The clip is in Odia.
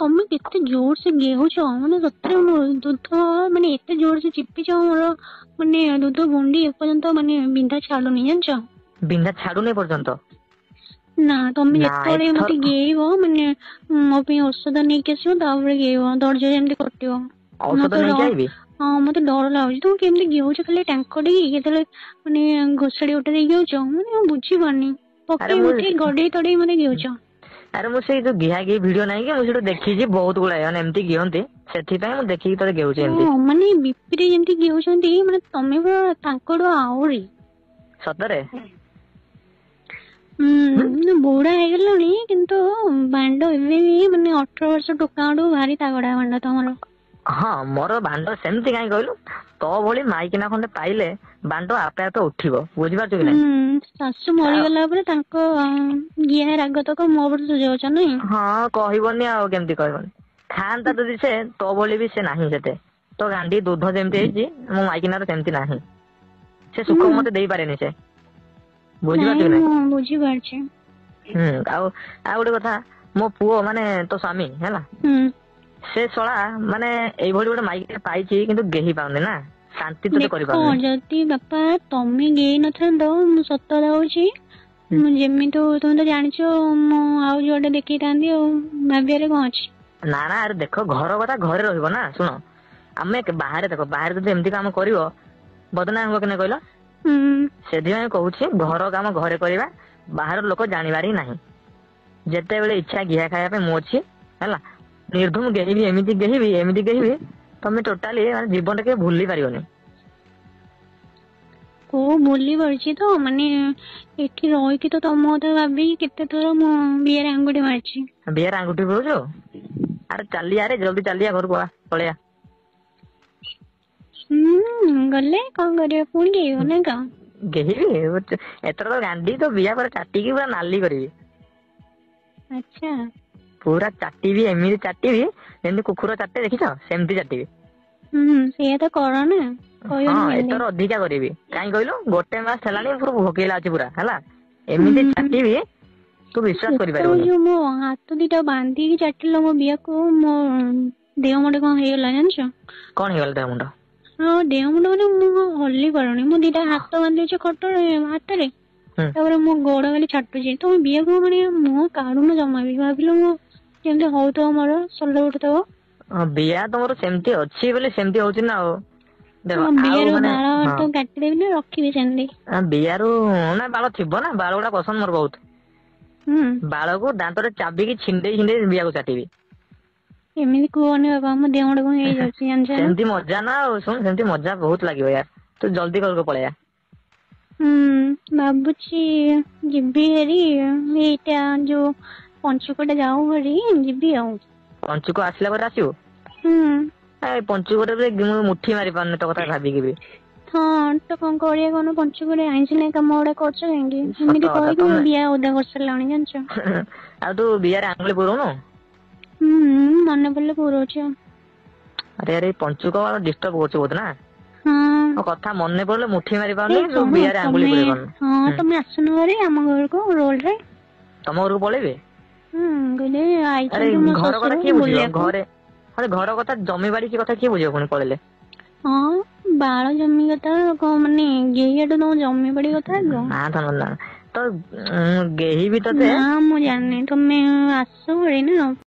ତମେ କେତେ ଜୋର ସେ ଗେହୁଛ ମାନେ ସତରେ ଦୁଧ ମାନେ ଏତେ ଜୋର ସେ ଚିପିଛ ମୋର ମାନେ ଦୁଧ ଗୁଣ୍ଡି ଏପର୍ଯ୍ୟନ୍ତ ମାନେ ବିନ୍ଧା ଛାଡୁନି ଜାଣିଛ। ବିନ୍ଧା ଛାଡୁନି ପର୍ଯ୍ୟନ୍ତ? ନା ତମେ ନା ଯେତେବେଳେ ଏଥର ମତେ ଗେଇବ ମାନେ ମୋ ପାଇଁ ଔଷଧ ନେଇକି ଆସିବ ତାପରେ ଗେଇବ ଦର୍ଜ ଯେମିତି କଟିବ। ଔଷଧ ମତେ ନେଇକି ଆଇବି? ହଁ ମତେ ଡର ଲାଗୁଛି ତମେ କେମିତି ଗେଉଛ ଖାଲି ଟାଙ୍କ ଟିକେ କେତେବେଳେ ମାନେ ଘୋଷାଡି ଗୋଟେ ଦେଇକି ଯାଉଛ ମାନେ ମୁଁ ବୁଝିପାରୁନି। ଆରେ ପକେଇ ମୁଁ ଉଠେଇ ଗଡେଇ ତଡେଇ ମତେ ଗେଉଛ। ଆରେ ମୁଁ ସେଇ ଯୋଉ ଗିହା ଗିହି ଭିଡିଓ ନାହିଁ କି ମୁଁ ସେଠୁ ଦେଖିଛି ବହୁତ ଗୁଡାଏ ମାନେ ଏମିତି ଗିଅନ୍ତି ସେଥିପାଇଁ ମୁଁ ଦେଖିକି ତତେ ଗେଉଛି ଏମିତି। ହଁ ମାନେ ବିପିରେ ଯେମିତି ଗେଉଛନ୍ତି ମାନେ ତମେ ପୁରା ତାଙ୍କଠୁ ଆହୁରି। ସତରେ? ହୁଁ ବୁଢା ହେଇଗଲାଣି କିନ୍ତୁ ବାଣ୍ଡ ଏବେ ବି ମାନେ 18 ବର୍ଷ ଟୋକାଙ୍କଠୁ ଭାରି ତାଗଡା ବାଣ୍ଡ ତମର। ହଁ ମୋର ବାଣ୍ଡ ସେମିତି କାହିଁ କହିଲୁ ତୋ ଭଳି ମାଇକିନା ଖଣ୍ଡେ ପାଇଲେ ବାଣ୍ଡ ଆପେ ଆପେ ଉଠିବ ବୁଝିପାରୁଛୁ କି ନାଇଁ? ଶାଶୁ ଆଉ ମରିଗଲା ପରେ ତାଙ୍କ ଗିହା ରାଗ ତକ ମୋ ଉପରେ ସୁଝାଉଛ ନାଇଁ? ହଁ କହିବନି ଆଉ କେମିତି କହିବନି ଥାନ୍ତା ଯଦି ସେ ତୋ ଭଳି ବି ସେ ନାହିଁ ସେତେ ତୋ ଗାଣ୍ଡି ଦୁଧ ଯେମିତି ହେଇଛି ମୋ ମାଇକିନାର ସେମିତି ନାହିଁ। ସେ ସୁଖ ହୁଁ ମତେ ଦେଇପାରେନି ସେ ନାଇଁ ବୁଝିପାରୁଛୁ କି ନାଇଁ? ମୁଁ ବୁଝିପାରୁଛି। ଆଉ ଗୋଟେ କଥା ମୋ ପୁଅ ମାନେ ତୋ ସ୍ୱାମୀ ହେଲା ହୁଁ ସେ ଶଳା ମାନେ ଏଇଭଳି ଗୋଟେ ମାଇକିନା ପାଇଛି କିନ୍ତୁ ଗେହି ପାଉନି ନା। ଶାନ୍ତି ତତେ ଦେଖ କରିପାରୁନି। ଯଦି ବାପା ତମେ ଗେଇ ନଥାନ୍ତ ମୁଁ ସତ କଥା କହୁଛି ହୁଁ। ମୁଁ ଯେମିତି ତମେ ତ ଜାଣିଛ ମୁଁ ଆଉ ଯୁଆଡେ ଦେଖେଇଥାନ୍ତି ଆଉ ଭାବିବାରେ କଣ ଅଛି। ନା ନା ଆରେ ଦେଖ ଘର କଥା ଘରେ ରହିବ ନା ଶୁଣ ଆମେ ବାହାରେ ଦେଖ ବାହାରେ ଯଦି ଏମିତି କାମ କରିବ ବଦନାମ ହବ କି ନାଇଁ କହିଲ? ହୁଁ ସେଥିପାଇଁ କହୁଛି ଘର କାମ ଘରେ କରିବା ବାହାର ଲୋକ ଜାଣିବାର ହିଁ ନାହିଁ। ଯେତେବେଳେ ଇଚ୍ଛା ଘିଆ ଖାଇବା ପାଇଁ ମୁଁ ଅଛି ହେଲା ନିର୍ଧୁମ ଗେହିବି ଏମିତି ଗେହିବି ତମେ ଟୋଟାଲି ମାନେ ଜୀବନ ଟା କେବେ ଭୁଲି ପାରିବନି। କୋଉ ଭୁଲି ପାରୁଛି ତ ମାନେ ଏଠି ରହିକି ତ ତମ କଥା ଭାବିକି କେତେ ଥର ମୁଁ ବିଏରେ ଆଙ୍ଗୁଠି ମାରିଛି। ବିଏରେ ଆଙ୍ଗୁଠି ପୁରଉଛୁ ଆରେ ଚାଲିଆରେ ଜଲ୍ଦି ଚାଲିଆ ଘରକୁ ଆ ପଳେଇଆ। ଗଲେ କଣ କରିବା ପୁଣି ଗେଇବ ନା କଣ? ଗେହିବି ଏଥର ତ ଗାଣ୍ଡି ତ ବିହା ପରେ ଚାଟିକି ପୁରା ନାଲି କରିବି। ଆଚ୍ଛା। ପୁରା ଚାଟିବି ଏମିତି ଚାଟିବି ଯେମିତି କୁକୁର ଚାଟେ ଦେଖିଛ ସେମିତି ଚାଟିବି। ସେଇଆ ତ କର ନା ହଁ କହିବନି କେମିତି। ଏଥର ଅଧିକା କରିବି କାହିଁ କହିଲୁ ଗୋଟେ ମାସ ହେଲାଣି ପୁରା ଭୋକେଇଲା ଅଛି ପୁରା ହେଲା ଏମିତି ହୁଁ ଚାଟିବି ତୁ ବିଶ୍ଵାସ ସେତେବେଳେ କରିପାରିବୁନି। ଯୋଉ ମୋ ହାତ ଦିଟା ବାନ୍ଧିକି ଚାଟିଲ ମୋ ବିଅକୁ ମୋ ଦେହ ମୁଣ୍ଡ କଣ ହେଇଗଲା ଜାଣିଛ? କଣ ହେଇଗଲା ଦେହ ମୁଣ୍ଡ? ହଁ ଦେହ ମୁଣ୍ଡ ମାନେ ମୁଁ ହଲି ପାରୁନି ମୁଁ ଦିଟା ହାତ ବାନ୍ଧିଛି ଖଟରେ ହାତରେ ହୁଁ ତାପରେ ମୋ ଗୋଡ ଖାଲି ଛାଟୁଛି ତମ ବିଏଫ ମାନେ ମୁହଁ କାଢୁନ ଜମା ବି ଭାବିଲ ମୁଁ କେମିତି ହଉଥିବ ମୋର ଶୋଲ୍ଡ ଉଠୁଥିବ। ହଁ ବିହା ତମର ସେମିତି ଅଛି ବୋଲି ସେମିତି ହଉଛି ନା ଆଉ। ଦେଖ ହଁ ଆଉ ବିଅର ମାନେ ବାଳ ହଁ ତ କାଟିଦେବି ନା ରଖିବି ସେମିତି? ବିହାରୁ ନା ବାଳ ଥିବ ନା ବାଳ ଗୁଡା ପସନ୍ଦ ମୋର ବହୁତ। ହୁଁ ବାଳକୁ ଦାନ୍ତରେ ଚାବିକି ଛିଣ୍ଡେଇ ବିଆକୁ ଚାଟିବି। ଏମିତି କୁହନି ବାବା ମୋ ଦେହ ମୁଣ୍ଡ କଣ ହେଇଯାଉଛି ଜାଣିଛ ନା? ସେମିତି ମଜା ନା ଆଉ ଶୁଣ ସେମିତି ମଜା ବହୁତ ଲାଗିବ ୟାର ତୁ ଜଲ୍ଦି ଘରକୁ ପଳେଇଆ। ଭାବୁଛି ଯିବି ହେରି ଏଇଟା ଯୋଉ ପଞ୍ଚୁକଟା ଯାଉ ହେରି ଯିବି ଆଉ। ପଞ୍ଚୁକ ଆସିଲା ପରେ ଆସିବୁ? ହୁଁ ଏ ପଞ୍ଚୁକରେ ମୁଁ ମୁଠି ମାରି ପାରୁନି ତୋ କଥା ଭାବିକି ବି। ହଁ ତ କଣ କରିବା କହୁନ ପଞ୍ଚୁକରେ ଆଇଁଷିଣିଆ କାମ ଗୁଡା କରୁଛ କାହିଁକି ସତ ଏମିତି କଥା କହିକି ମୋ ତମେ ବିଆ ଓଦା କରିସାରିଲାଣି ଜାଣିଛ? ଆଉ ତୁ ବିହାରେ ଆଙ୍ଗୁଳି ପୁରଉନୁ? ମନେ ପଡିଲେ ପୁରଉଛି ଆଉ। ଆରେ ଆରେ ପଞ୍ଚୁକ ଡିଷ୍ଟର୍ବ କରୁଛୁ ବହୁତ ନା ହଁ ମୋ କଥା ମନେ ପଡିଲେ ମୁଠି ମାରି ଏଇ ପାରୁନି ତୁ ଶୁଣ ବିହାରେ ଆଙ୍ଗୁଳି ତମେ ପୁରେଇ ପାରୁନୁ। ହଁ ତମେ ଆସୁନ ଭାରି ଆମ ଘରକୁ ରୋଲରେ। ତମ ଘରକୁ ପଳେଇବି? କହିଲେ ଆରେ ଆଇଛନ୍ତି ମୋ ଘର କଥା ଶ୍ୱଶୁର କିଏ ବୁଝିବ ବୁଲିବାକୁ। ଘରେ ଘର କଥା ଜମି ବାଡି କି କଥା କିଏ ବୁଝିବ ପୁଣି ପଳେଇଲେ? ହଁ ବାଳ ଜମି କଥା କଣ ମାନେ ଗେଇଆଠୁ ତମ ଜମି ବାଡି କଥା ଆଗ। ନା ନା ତ ଗେହି ବି ତତେ ନା ମୁଁ ଜାଣିନି ତମେ ଆସ ଭାରି ନା।